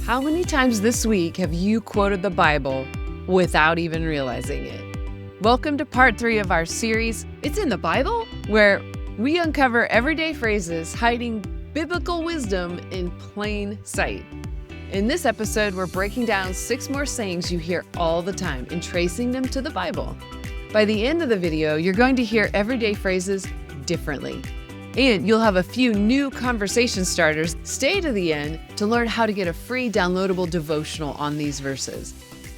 How many times this week have you quoted the Bible without even realizing it? Welcome to part 3 of our series, It's in the Bible, where we uncover everyday phrases hiding biblical wisdom in plain sight. In this episode, we're breaking down 6 more sayings you hear all the time and tracing them to the Bible. By the end of the video, you're going to hear everyday phrases differently. And you'll have a few new conversation starters. Stay to the end to learn how to get a free downloadable devotional on these verses.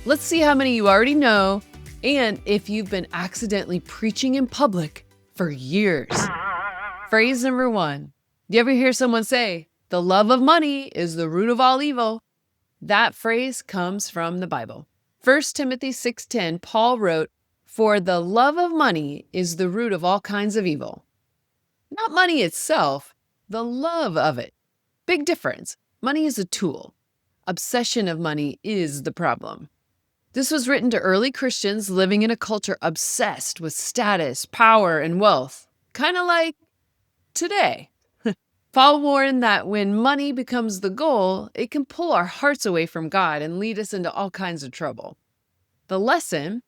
Let's see how many you already know and if you've been accidentally preaching in public for years. Phrase number 1. You ever hear someone say, "The love of money is the root of all evil"? That phrase comes from the Bible. 1 Timothy 6:10, Paul wrote, "For the love of money is the root of all kinds of evil." Not money itself, the love of it. Big difference. Money is a tool. Obsession of money is the problem. This was written to early Christians living in a culture obsessed with status, power, and wealth. Kind of like today. Paul warned that when money becomes the goal, it can pull our hearts away from God and lead us into all kinds of trouble. The lesson: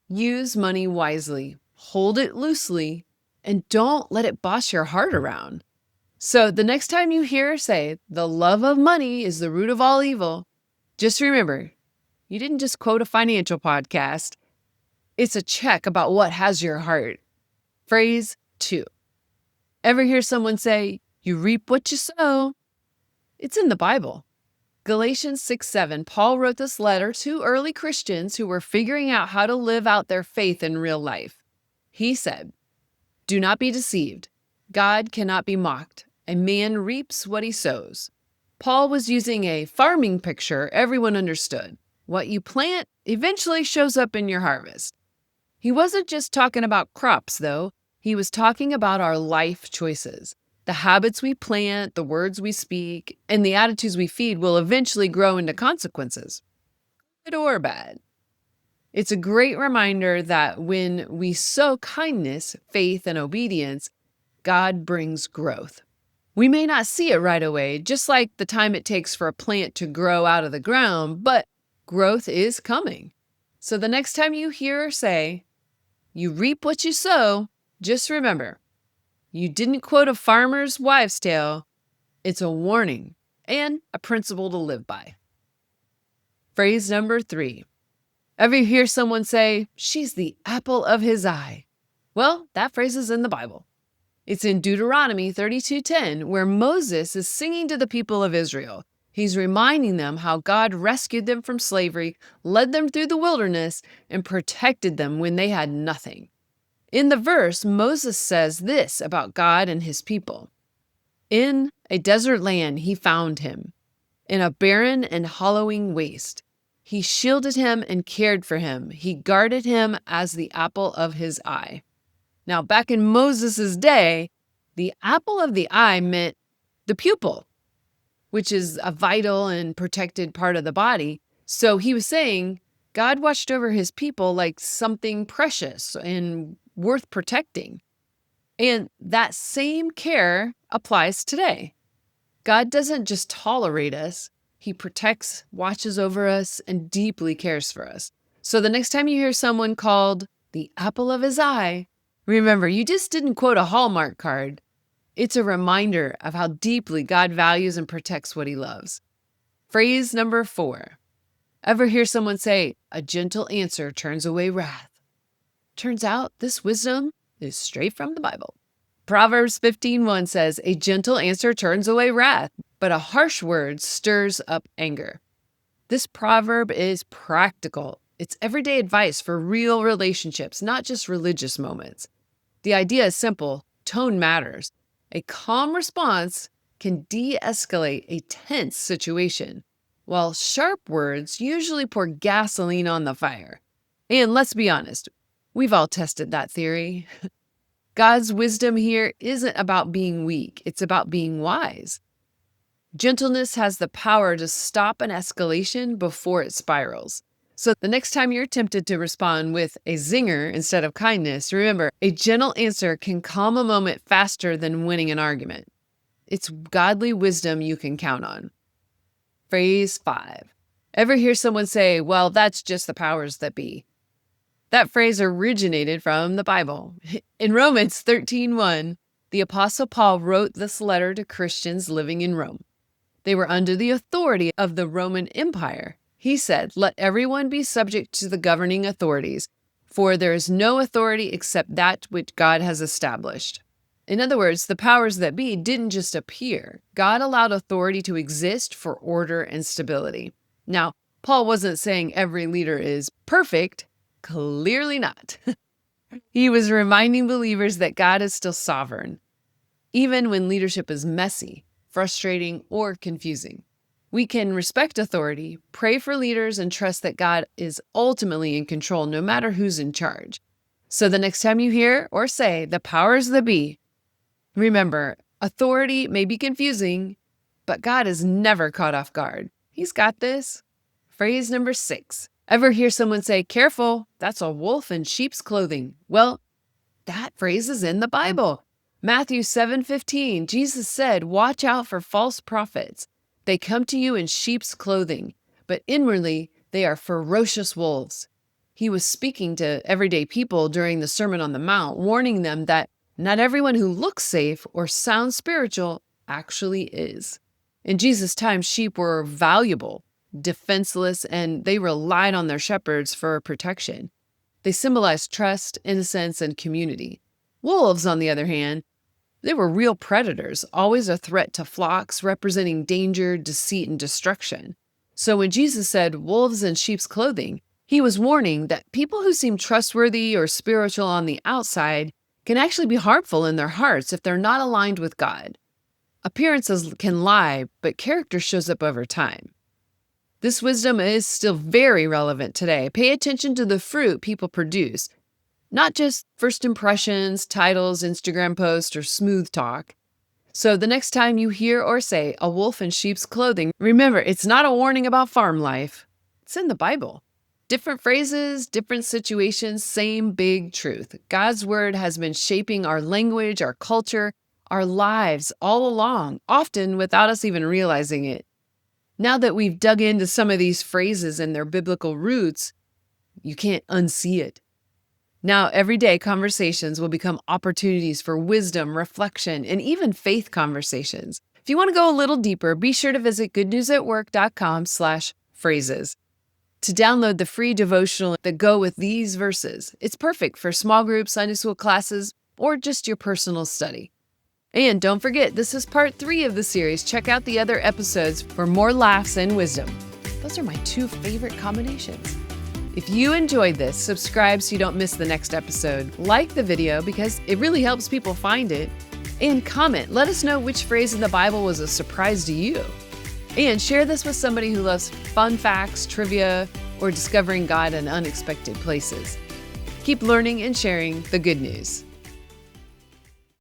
use money wisely, hold it loosely, and don't let it boss your heart around. So the next time you hear say, "The love of money is the root of all evil," just remember, you didn't just quote a financial podcast. It's a check about what has your heart. Phrase 2. Ever hear someone say, "You reap what you sow"? It's in the Bible. Galatians 6:7, Paul wrote this letter to early Christians who were figuring out how to live out their faith in real life. He said, "Do not be deceived. God cannot be mocked. A man reaps what he sows." Paul was using a farming picture everyone understood. What you plant eventually shows up in your harvest. He wasn't just talking about crops, though. He was talking about our life choices. The habits we plant, the words we speak, and the attitudes we feed will eventually grow into consequences, good or bad. It's a great reminder that when we sow kindness, faith, and obedience, God brings growth. We may not see it right away, just like the time it takes for a plant to grow out of the ground, but growth is coming. So the next time you hear or say, "You reap what you sow," just remember, you didn't quote a farmer's wives' tale. It's a warning and a principle to live by. Phrase number 3. Ever hear someone say, "She's the apple of his eye"? Well, that phrase is in the Bible. It's in Deuteronomy 32:10, where Moses is singing to the people of Israel. He's reminding them how God rescued them from slavery, led them through the wilderness, and protected them when they had nothing. In the verse, Moses says this about God and his people. "In a desert land he found him, in a barren and hollowing waste. He shielded him and cared for him. He guarded him as the apple of his eye." Now, back in Moses' day, the apple of the eye meant the pupil, which is a vital and protected part of the body. So he was saying God watched over his people like something precious and worth protecting. And that same care applies today. God doesn't just tolerate us. He protects, watches over us, and deeply cares for us. So the next time you hear someone called the apple of his eye, remember, you just didn't quote a Hallmark card. It's a reminder of how deeply God values and protects what he loves. Phrase number 4. Ever hear someone say, "A gentle answer turns away wrath"? Turns out this wisdom is straight from the Bible. Proverbs 15:1 says, "A gentle answer turns away wrath, but a harsh word stirs up anger." This proverb is practical. It's everyday advice for real relationships, not just religious moments. The idea is simple. Tone matters. A calm response can de-escalate a tense situation, while sharp words usually pour gasoline on the fire. And let's be honest, we've all tested that theory. God's wisdom here isn't about being weak. It's about being wise. Gentleness has the power to stop an escalation before it spirals. So the next time you're tempted to respond with a zinger instead of kindness, remember, a gentle answer can calm a moment faster than winning an argument. It's godly wisdom you can count on. Phrase 5. Ever hear someone say, well, that's just the powers that be? That phrase originated from the Bible. In Romans 13:1, the Apostle Paul wrote this letter to Christians living in Rome. They were under the authority of the Roman Empire. He said, let everyone be subject to the governing authorities, for there is no authority except that which God has established. In other words, the powers that be didn't just appear. God allowed authority to exist for order and stability. Now, Paul wasn't saying every leader is perfect. Clearly not. He was reminding believers that God is still sovereign, even when leadership is messy, frustrating, or confusing. We can respect authority, pray for leaders, and trust that God is ultimately in control no matter who's in charge. So the next time you hear or say the powers that be, remember, authority may be confusing, but God is never caught off guard. He's got this. Phrase number 6. Ever hear someone say, careful, that's a wolf in sheep's clothing? Well, that phrase is in the Bible. Matthew 7:15, Jesus said, watch out for false prophets. They come to you in sheep's clothing, but inwardly they are ferocious wolves. He was speaking to everyday people during the Sermon on the Mount, warning them that not everyone who looks safe or sounds spiritual actually is. In Jesus' time, sheep were valuable, defenseless, and they relied on their shepherds for protection. They symbolized trust, innocence, and community. Wolves, on the other hand, they were real predators, always a threat to flocks, representing danger, deceit, and destruction. So when Jesus said wolves in sheep's clothing, he was warning that people who seem trustworthy or spiritual on the outside can actually be harmful in their hearts if they're not aligned with God. Appearances can lie, but character shows up over time. This wisdom is still very relevant today. Pay attention to the fruit people produce, not just first impressions, titles, Instagram posts, or smooth talk. So the next time you hear or say a wolf in sheep's clothing, remember, it's not a warning about farm life. It's in the Bible. Different phrases, different situations, same big truth. God's word has been shaping our language, our culture, our lives all along, often without us even realizing it. Now that we've dug into some of these phrases and their biblical roots, you can't unsee it. Now, everyday conversations will become opportunities for wisdom, reflection, and even faith conversations. If you want to go a little deeper, be sure to visit goodnewsatwork.com/phrases to download the free devotional that go with these verses. It's perfect for small groups, Sunday school classes, or just your personal study. And don't forget, this is part 3 of the series. Check out the other episodes for more laughs and wisdom. Those are my 2 favorite combinations. If you enjoyed this, subscribe so you don't miss the next episode. Like the video because it really helps people find it. And comment. Let us know which phrase in the Bible was a surprise to you. And share this with somebody who loves fun facts, trivia, or discovering God in unexpected places. Keep learning and sharing the good news.